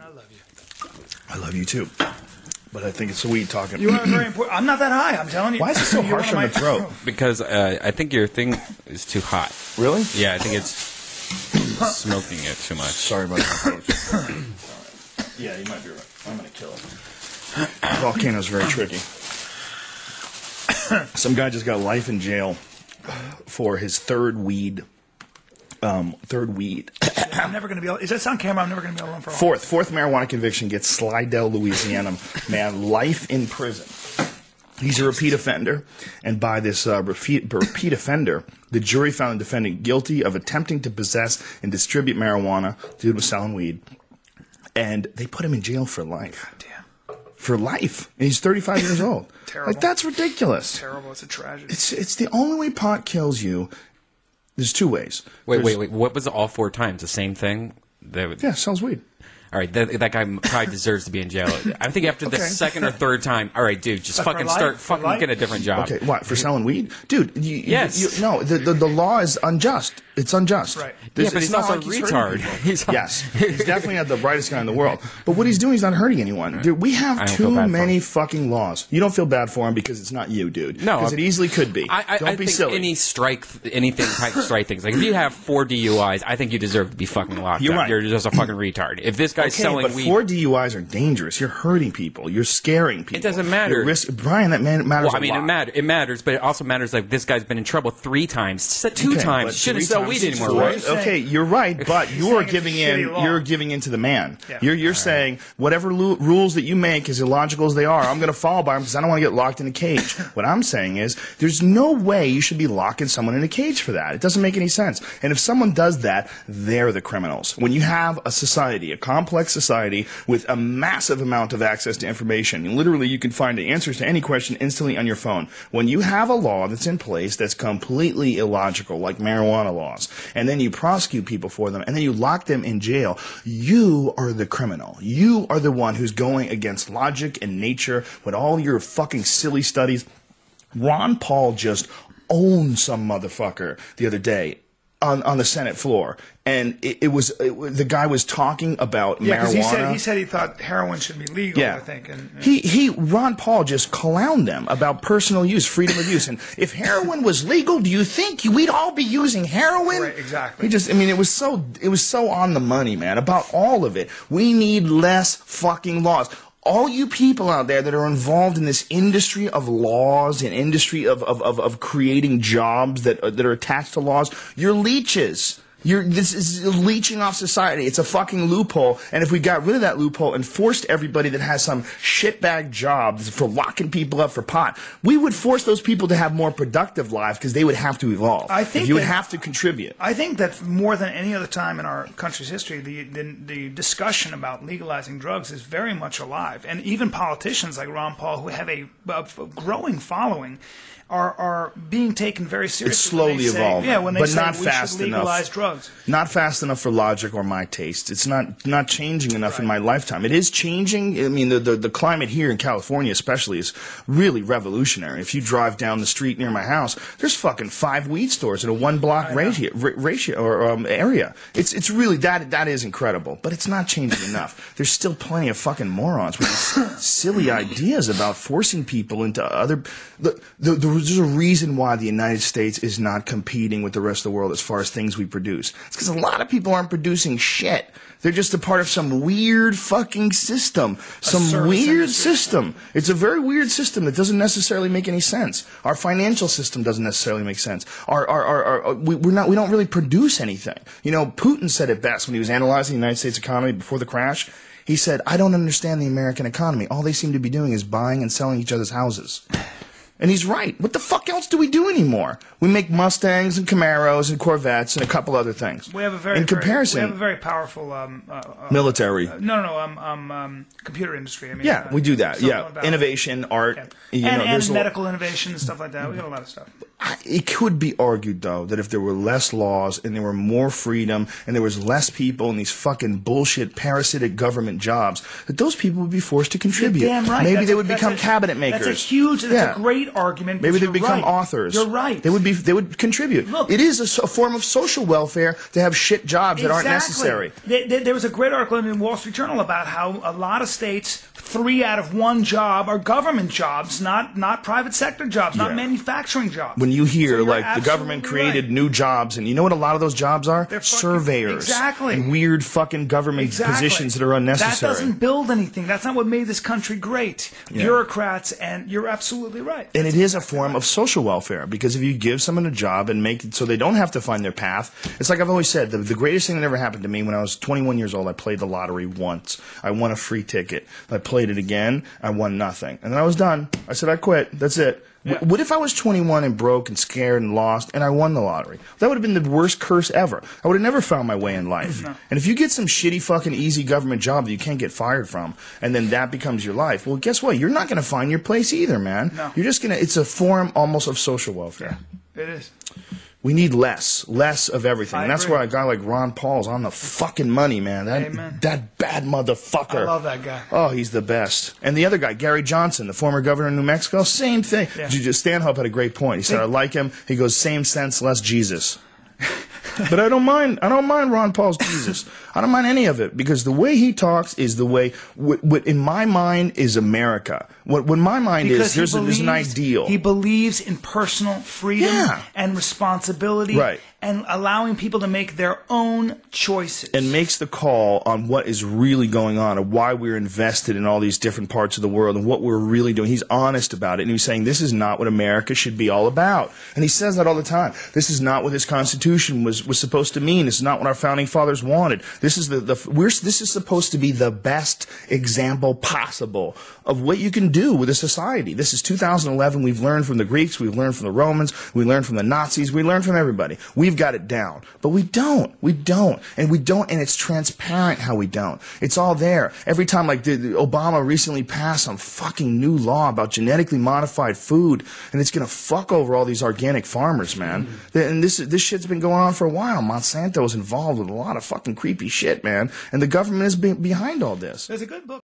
I love you. I love you too. But I think it's the weed talking. You are very important. I'm not that high, I'm telling you. Why is it so harsh on the throat? Because I think your thing is too hot. Really? Yeah, I think it's smoking it too much. Sorry about that. Yeah, you might be right. I'm going to kill it. Volcano's very tricky. Some guy just got life in jail for his third weed. I'm never going to be able... Is that on camera? I'm never going to be able to run for Fourth marijuana conviction gets Slidell, Louisiana man life in prison. He's a repeat offender, and by this repeat offender, the jury found the defendant guilty of attempting to possess and distribute marijuana. Dude was selling weed, and they put him in jail for life. God damn. For life, and he's 35 years old. Terrible. Like, that's ridiculous. It's terrible. It's a tragedy. It's the only way pot kills you. There's two ways. Wait. What was all 4 times? The same thing? Yeah, sells weed. All right, that guy probably deserves to be in jail. I think after the second or third time, all right, dude, just fucking get a different job. Okay, what, for selling weed? Dude, yes. No, the law is unjust. It's unjust. Right. Yeah, but he's also a retard. Yes, he's definitely not the brightest guy in the world. But what he's doing is not hurting anyone. Dude, we have too many fucking laws. You don't feel bad for him because it's not you, dude. No. Because it easily could be. Don't be silly. Anything type strike things. Like, if you have 4 DUIs, I think you deserve to be fucking locked up. Right. You're just a fucking retard. If this guy's selling weed... 4 DUIs are dangerous. You're hurting people. You're scaring people. It doesn't matter. Brian, that matters Well, I a mean, lot. it matters, but it also matters, like, this guy's been in trouble 3 times. 2 times. Shouldn't sell weed anymore, right? Okay, you're right, but you're giving into the man. Yeah. You're saying whatever rules that you make, as illogical as they are, I'm going to follow by them because I don't want to get locked in a cage. What I'm saying is there's no way you should be locking someone in a cage for that. It doesn't make any sense. And if someone does that, they're the criminals. When you have a society, a complex society with a massive amount of access to information, literally you can find the answers to any question instantly on your phone. When you have a law that's in place that's completely illogical, like marijuana laws, and then you prosecute people for them, and then you lock them in jail, you are the criminal. You are the one who's going against logic and nature with all your fucking silly studies. Ron Paul just owned some motherfucker the other day on the Senate floor, and the guy was talking about marijuana. He said he thought heroin should be legal. I think. And Ron Paul just clowned them about personal use, freedom of use, and if heroin was legal, do you think we'd all be using heroin? Right, exactly. It was so on the money, man. About all of it, we need less fucking laws. All you people out there that are involved in this industry of laws and industry of creating jobs that are attached to laws, you're leeches. This is leeching off society. It's a fucking loophole. And if we got rid of that loophole and forced everybody that has some shitbag jobs for locking people up for pot, we would force those people to have more productive lives because they would have to evolve. You would have to contribute. I think that more than any other time in our country's history, the discussion about legalizing drugs is very much alive. And even politicians like Ron Paul, who have a growing following, are being taken very seriously. It's slowly evolving, yeah, when they but say not we fast should legalize enough. drugs. Not fast enough for logic or my taste. It's not changing enough in my lifetime. It is changing. I mean, the climate here in California especially is really revolutionary. If you drive down the street near my house, there's fucking 5 weed stores in a 1-block area. It's really, that is incredible, but it's not changing enough. There's still plenty of fucking morons with these silly ideas about forcing people into other... There's a reason why the United States is not competing with the rest of the world as far as things we produce. It's because a lot of people aren't producing shit. They're just a part of some weird fucking system. Some weird system. It's a very weird system that doesn't necessarily make any sense. Our financial system doesn't necessarily make sense. We don't really produce anything. You know, Putin said it best when he was analyzing the United States economy before the crash. He said, I don't understand the American economy. All they seem to be doing is buying and selling each other's houses. And he's right. What the fuck else do we do anymore? We make Mustangs and Camaros and Corvettes and a couple other things. We have a very powerful military. Computer industry. I mean, we do that. Yeah, innovation, art. And medical innovation and stuff like that. We got a lot of stuff. It could be argued, though, that if there were less laws and there were more freedom and there was less people in these fucking bullshit parasitic government jobs, that those people would be forced to contribute. You're damn right. Maybe they would become cabinet makers. That's a great argument. Maybe they'd become authors. You're right. They would contribute. Look, it is a form of social welfare to have shit jobs that aren't necessary. There was a great article in the Wall Street Journal about how a lot of states, 3 out of 1 job are government jobs, not private sector jobs, not manufacturing jobs. When you hear the government created new jobs, and you know what a lot of those jobs are? They're surveyors. Exactly. And weird fucking government positions that are unnecessary. That doesn't build anything. That's not what made this country great. Bureaucrats, and you're absolutely right. And it is a form of social welfare, because if you give someone a job and make it so they don't have to find their path, it's like I've always said, the greatest thing that ever happened to me when I was 21 years old, I played the lottery once. I won a free ticket. I played it again. I won nothing. And then I was done. I said, I quit. That's it. Yeah. What if I was 21 and broke and scared and lost and I won the lottery? That would have been the worst curse ever. I would have never found my way in life. No. And if you get some shitty fucking easy government job that you can't get fired from, and then that becomes your life, well, guess what? You're not going to find your place either, man. No. You're just going to, it's a form almost of social welfare. Yeah, it is. We need less of everything. And that's why a guy like Ron Paul's on the fucking money, man. That bad motherfucker. I love that guy. Oh, he's the best. And the other guy, Gary Johnson, the former governor of New Mexico, same thing. Yeah. Stanhope had a great point. He said, I like him. He goes, same sense, less Jesus. But I don't mind Ron Paul's Jesus. I don't mind any of it, because the way he talks is the way, what in my mind is America. What my mind is, there's an ideal. He believes in personal freedom and responsibility and allowing people to make their own choices. And makes the call on what is really going on and why we're invested in all these different parts of the world and what we're really doing. He's honest about it, and he's saying this is not what America should be all about. And he says that all the time. This is not what this Constitution was supposed to mean. This is not what our founding fathers wanted. This is this is supposed to be the best example possible of what you can do with a society. This is 2011. We've learned from the Greeks. We've learned from the Romans. We learned from the Nazis. We learned from everybody. We've got it down. But we don't. And it's transparent how we don't. It's all there. Every time, like Obama recently passed some fucking new law about genetically modified food, and it's going to fuck over all these organic farmers, man. And this shit's been going on for a while. Monsanto is involved with a lot of fucking creepy shit, man. And the government is behind all this. There's a good book.